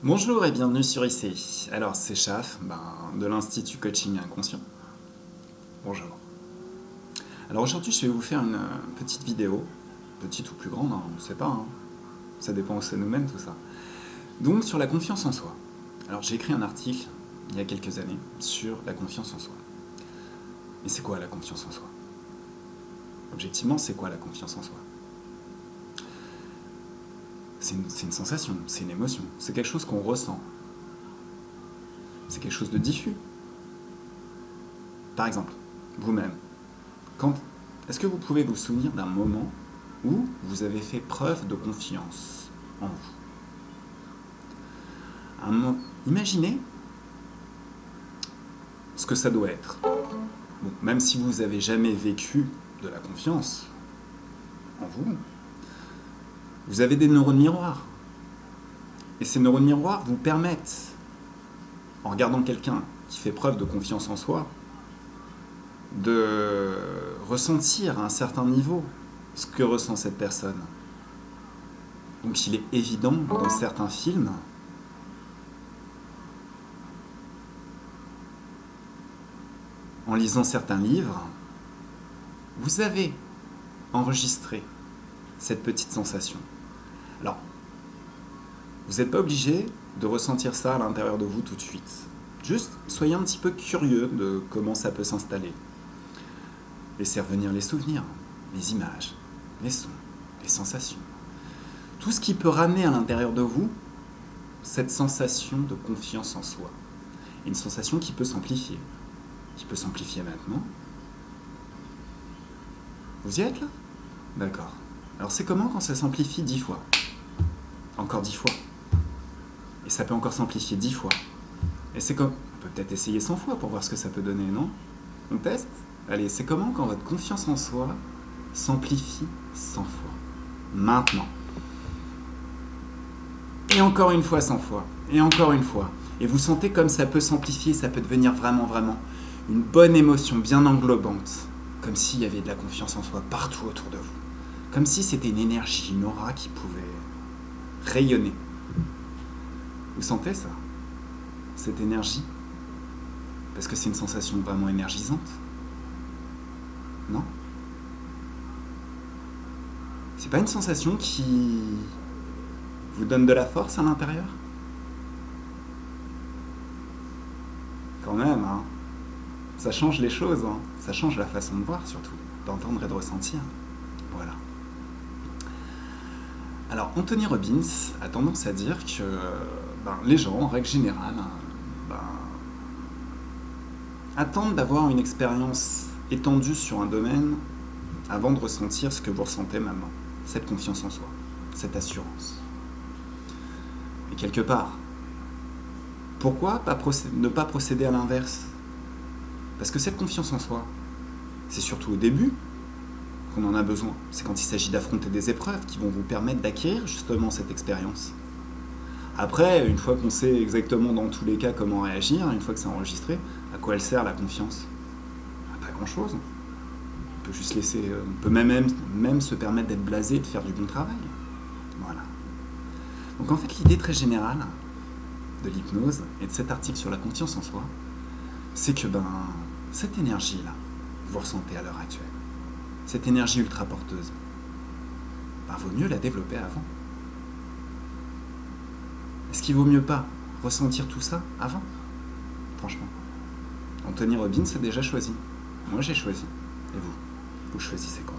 Bonjour et bienvenue sur ICI. Alors c'est Chaf, de l'Institut Coaching Inconscient. Bonjour. Alors aujourd'hui je vais vous faire une petite vidéo, petite ou plus grande, on ne sait pas, ça dépend où ça nous mène tout ça. Donc sur la confiance en soi. Alors j'ai écrit un article il y a quelques années sur la confiance en soi. Mais c'est quoi la confiance en soi? Objectivement, c'est quoi la confiance en soi? C'est une sensation, c'est une émotion, c'est quelque chose qu'on ressent. C'est quelque chose de diffus. Par exemple, vous-même, est-ce que vous pouvez vous souvenir d'un moment où vous avez fait preuve de confiance en vous? Imaginez ce que ça doit être. Bon, même si vous n'avez jamais vécu de la confiance en vous, vous avez des neurones miroirs. Et ces neurones miroirs vous permettent, en regardant quelqu'un qui fait preuve de confiance en soi, de ressentir à un certain niveau ce que ressent cette personne. Donc il est évident dans certains films en lisant certains livres, vous avez enregistré cette petite sensation. Alors, vous n'êtes pas obligé de ressentir ça à l'intérieur de vous tout de suite. Juste, soyez un petit peu curieux de comment ça peut s'installer. Laissez revenir les souvenirs, les images, les sons, les sensations. Tout ce qui peut ramener à l'intérieur de vous cette sensation de confiance en soi. Une sensation qui peut s'amplifier. Qui peut s'amplifier maintenant. Vous y êtes là? D'accord. Alors c'est comment quand ça s'amplifie 10 fois? Encore 10 fois. Et ça peut encore s'amplifier 10 fois. Et c'est comme... On peut peut-être essayer 100 fois pour voir ce que ça peut donner, non? On teste? Allez, c'est comment quand votre confiance en soi s'amplifie 100 fois? Maintenant. Et encore une fois 100 fois. Et encore une fois. Et vous sentez comme ça peut s'amplifier, ça peut devenir vraiment une bonne émotion bien englobante. Comme s'il y avait de la confiance en soi partout autour de vous. Comme si c'était une énergie, une aura qui pouvait rayonner. Vous sentez ça? Cette énergie? Parce que c'est une sensation vraiment énergisante. Non? C'est pas une sensation qui vous donne de la force à l'intérieur? Quand même, ça change les choses, ça change la façon de voir surtout, d'entendre et de ressentir. Voilà. Alors, Anthony Robbins a tendance à dire que les gens, en règle générale, attendent d'avoir une expérience étendue sur un domaine avant de ressentir ce que vous ressentez maintenant. Cette confiance en soi, cette assurance. Et quelque part, pourquoi ne pas procéder à l'inverse? Parce que cette confiance en soi, c'est surtout au début qu'on en a besoin. C'est quand il s'agit d'affronter des épreuves qui vont vous permettre d'acquérir justement cette expérience. Après, une fois qu'on sait exactement dans tous les cas comment réagir, une fois que c'est enregistré, à quoi elle sert la confiance? Pas grand-chose. On peut juste laisser, on peut même se permettre d'être blasé et de faire du bon travail. Voilà. Donc en fait, l'idée très générale de l'hypnose et de cet article sur la confiance en soi, c'est que cette énergie-là, vous ressentez à l'heure actuelle, cette énergie ultra porteuse, vaut mieux la développer avant. Est-ce qu'il vaut mieux pas ressentir tout ça avant? Franchement. Anthony Robbins a déjà choisi. Moi j'ai choisi. Et vous? Vous choisissez quoi?